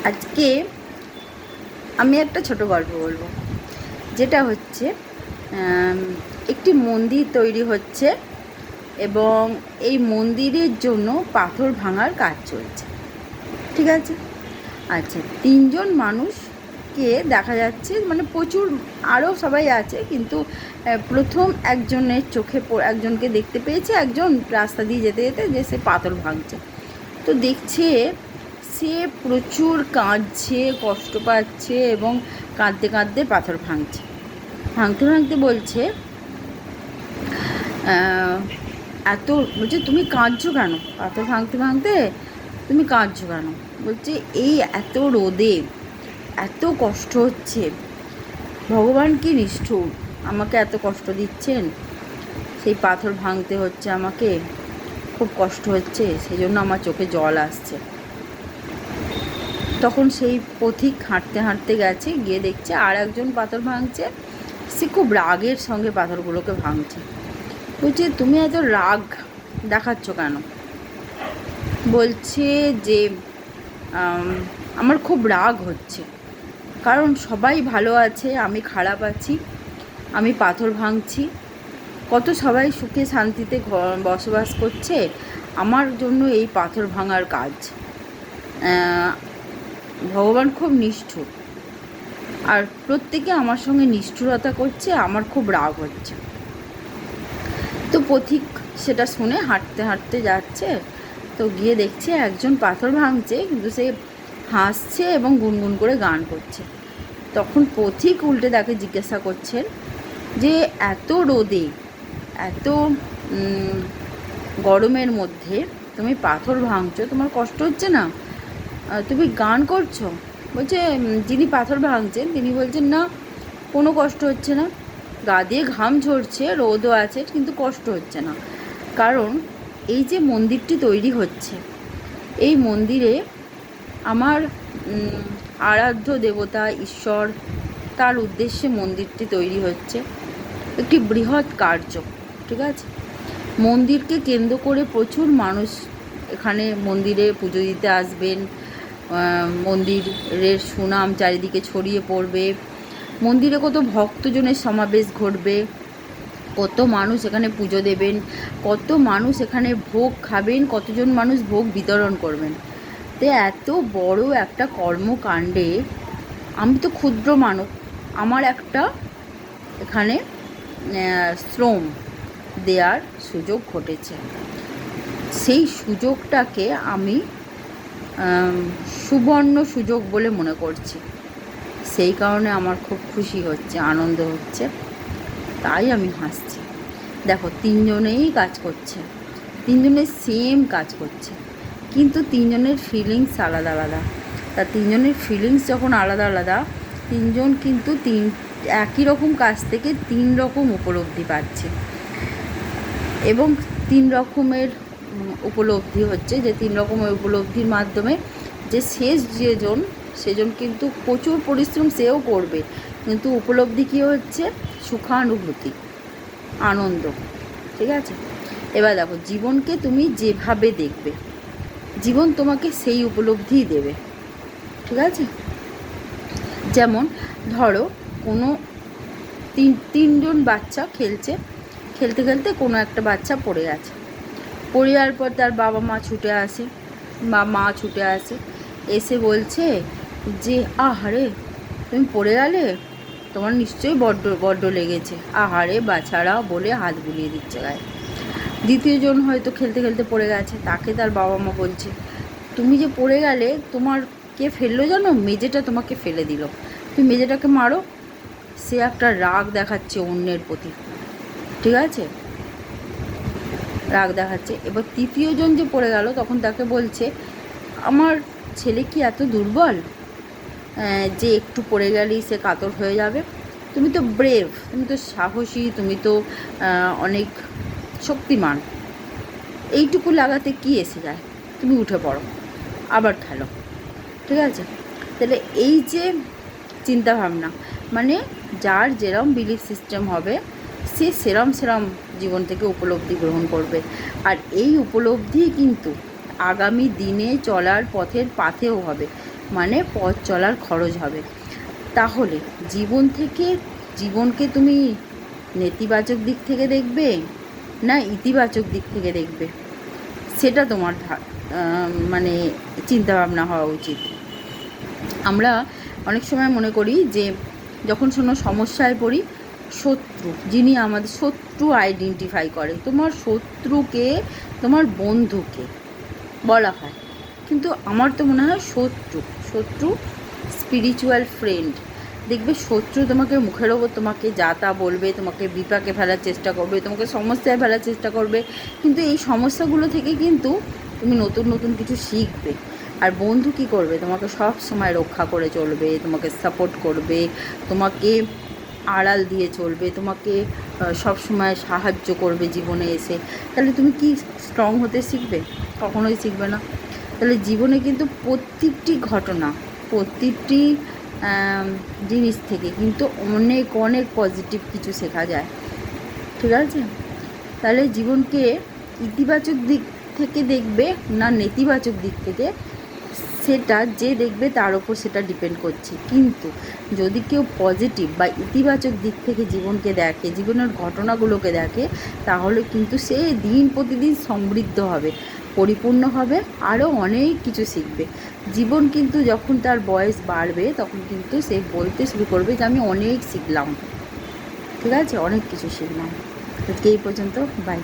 আজকে আমি একটা ছোট গল্প বলবো, যেটা হচ্ছে একটি মন্দির তৈরি হচ্ছে এবং এই মন্দিরের জন্য পাথর ভাঙার কাজ চলছে। ঠিক আছে, আচ্ছা, তিনজন মানুষকে দেখা যাচ্ছে, মানে প্রচুর আরও সবাই আছে, কিন্তু প্রথম একজনের চোখে একজনকে দেখতে পেয়েছে, একজন রাস্তা দিয়ে যেতে যেতে যে সে পাথর ভাঙছে। তো দেখছে সে প্রচুর কাঁদছে, কষ্ট পাচ্ছে এবং কাঁদতে কাঁদতে পাথর ভাঙছে। ভাঙতে ভাঙতে বলছে, এত বলছে তুমি কাঁদছো কেন? পাথর ভাঙতে ভাঙতে তুমি কাঁদছো কেন? বলছে এই এত রোদে এত কষ্ট হচ্ছে, ভগবান কি নিষ্ঠুর, আমাকে এত কষ্ট দিচ্ছেন, সেই পাথর ভাঙতে হচ্ছে, আমাকে খুব কষ্ট হচ্ছে, সেই জন্য আমার চোখে জল আসছে। তখন সেই পথিক হাঁটতে হাঁটতে গেছে, গিয়ে দেখছে আর একজন পাথর ভাঙছে, সে খুব রাগের সঙ্গে পাথরগুলোকে ভাঙছে। বলছে তুমি এত রাগ দেখাচ্ছ কেন? বলছে যে আমার খুব রাগ হচ্ছে, কারণ সবাই ভালো আছে, আমি খারাপ আছি, আমি পাথর ভাঙছি, কত সবাই সুখে শান্তিতে বসবাস করছে, আমার জন্য এই পাথর ভাঙার কাজ। ভগবান খুব নিষ্ঠুর, আর প্রত্যেকে আমার সঙ্গে নিষ্ঠুরতা করছে, আমার খুব রাগ হচ্ছে। তো পথিক সেটা শুনে হাঁটতে হাঁটতে যাচ্ছে, তো গিয়ে দেখছে একজন পাথর ভাঙছে, কিন্তু সে হাসছে এবং গুনগুন করে গান করছে। তখন পথিক উল্টে তাকে জিজ্ঞাসা করছেন যে এত রোদে, এত গরমের মধ্যে তুমি পাথর ভাঙছো, তোমার কষ্ট হচ্ছে না? তুমি গান করছো? বলছে যিনি পাথর ভাঙছেন তিনি বলছেন না, কোনো কষ্ট হচ্ছে না, গা দিয়ে ঘাম ঝরছে, রোদও আছে, কিন্তু কষ্ট হচ্ছে না, কারণ এই যে মন্দিরটি তৈরি হচ্ছে, এই মন্দিরে আমার আরাধ্য দেবতা ঈশ্বর, তার উদ্দেশ্যে মন্দিরটি তৈরি হচ্ছে, একটি বৃহৎ কার্য। ঠিক আছে, মন্দিরকে কেন্দ্র করে প্রচুর মানুষ এখানে মন্দিরে পুজো দিতে আসবেন, মন্দিরের সুনাম চারিদিকে ছড়িয়ে পড়বে, মন্দিরে কত ভক্তজনের সমাবেশ ঘটবে, কত মানুষ এখানে পুজো দেবেন, কত মানুষ এখানে ভোগ খাবেন, কতজন মানুষ ভোগ বিতরণ করবেন। তো এত বড় একটা কর্মকাণ্ডে আমি তো ক্ষুদ্র মানব, আমার একটা এখানে শ্রম দেওয়ার সুযোগ ঘটেছে, সেই সুযোগটাকে আমি সুবর্ণ সুযোগ বলে মনে করছি, সেই কারণে আমার খুব খুশি হচ্ছে, আনন্দ হচ্ছে, তাই আমি হাসছি। দেখো, তিনজনেই কাজ করছে, তিনজনের সেম কাজ করছে, কিন্তু তিনজনের ফিলিংস আলাদা আলাদা। তা তিনজনের ফিলিংস যখন আলাদা আলাদা, তিনজন কিন্তু একই রকম কাজ থেকে তিন রকম উপলব্ধি পাচ্ছে, এবং তিন রকমের উপলব্ধি হচ্ছে, যে তিন রকমের উপলব্ধির মাধ্যমে যে শেষ সেজন কিন্তু প্রচুর পরিশ্রম সেও করবে, কিন্তু উপলব্ধি কী হচ্ছে? সুখানুভূতি, আনন্দ। ঠিক আছে, এবার দেখো, জীবনকে তুমি যেভাবে দেখবে, জীবন তোমাকে সেই উপলব্ধিই দেবে। ঠিক আছে, যেমন ধরো কোনো তিনজন বাচ্চা খেলছে, খেলতে খেলতে কোনো একটা বাচ্চা পড়ে গেছে, পড়ে যাওয়ার পর তার বাবা মা ছুটে আসে, বা মা ছুটে আসে, এসে বলছে যে আহারে তুমি পড়ে গেলে, তোমার নিশ্চয়ই বড্ড বড্ড লেগেছে, আহারে বাছারা, বলে হাত বুলিয়ে দিচ্ছে গায়ে। দ্বিতীয়জন হয়তো খেলতে খেলতে পড়ে গেছে, তাকে তার বাবা মা বলছে তুমি যে পড়ে গেলে, তোমার কে ফেললো জানো? মেজেটা তোমাকে ফেলে দিল, তুমি মেজেটাকে মারো। সে একটা রাগ দেখাচ্ছে অন্যের প্রতি। ঠিক আছে, রাগ দেখাচ্ছে। এবার তৃতীয়জন যে পড়ে গেল, তখন তাকে বলছে আমার ছেলে কি এত দুর্বল যে একটু পড়ে গেলেই সে কাতর হয়ে যাবে? তুমি তো ব্রেভ, তুমি তো সাহসী, তুমি তো অনেক শক্তিমান, এইটুকু লাগাতে কি এসে যায়, তুমি উঠে পড়ো, আবার খেলো। ঠিক আছে, তাহলে এই যে চিন্তাভাবনা, মানে যার যেরম বিলিফ সিস্টেম হবে, সে সেরম জীবন থেকে উপলব্ধি গ্রহণ করবে, আর এই উপলব্ধি কিন্তু আগামী দিনে চলার পথেও হবে। মানে পথ চলার খরচ হবে। তাহলে জীবনকে তুমি নেতিবাচক দিক থেকে দেখবে না ইতিবাচক দিক থেকে দেখবে, সেটা তোমার মানে চিন্তাভাবনা হওয়া উচিত। আমরা অনেক সময় মনে করি যে যখন কোনো সমস্যায় পড়ি, যিনি আমাদের শত্রু আইডেন্টিফাই করে, তোমার শত্রুকে তোমার বন্ধুকে বলা হয়, কিন্তু আমার তো মনে হয় শত্রু স্পিরিচুয়াল ফ্রেন্ড। দেখবে শত্রু তোমাকে মুখের ওপর তোমাকে যা তা বলবে, তোমাকে বিপাকে ফেলার চেষ্টা করবে, তোমাকে সমস্যায় ফেলার চেষ্টা করবে, কিন্তু এই সমস্যাগুলো থেকে কিন্তু তুমি নতুন নতুন কিছু শিখবে। আর বন্ধু কী করবে, তোমাকে সব সময় রক্ষা করে চলবে, তোমাকে সাপোর্ট করবে, তোমাকে আড়াল দিয়ে চলবে, তোমাকে সব সময় সাহায্য করবে জীবনে এসে। তাহলে তুমি কি স্ট্রং হতে শিখবে? কখনোই শিখবে না। তাহলে জীবনে কিন্তু প্রত্যেকটি ঘটনা, প্রত্যেকটি জিনিস থেকে কিন্তু অনেক অনেক পজিটিভ কিছু শেখা যায়, ঠিক আছে? তাহলে জীবনকে ইতিবাচক দিক থেকে দেখবে না নেতিবাচক দিক থেকে, সেটা যে দেখবে তার ওপর সেটা ডিপেন্ড করছে। কিন্তু যদি কেউ পজিটিভ বা ইতিবাচক দিক থেকে জীবনকে দেখে, জীবনের ঘটনাগুলোকে দেখে, তাহলে কিন্তু সে দিন প্রতিদিন সমৃদ্ধ হবে, পরিপূর্ণ হবে, আরও অনেক কিছু শিখবে। জীবন কিন্তু যখন তার বয়স বাড়বে তখন কিন্তু সে বলতে শুরু করবে যে আমি অনেক শিখলাম, ঠিক আছে, অনেক কিছু শিখলাম। আজকে এই পর্যন্ত, বাই।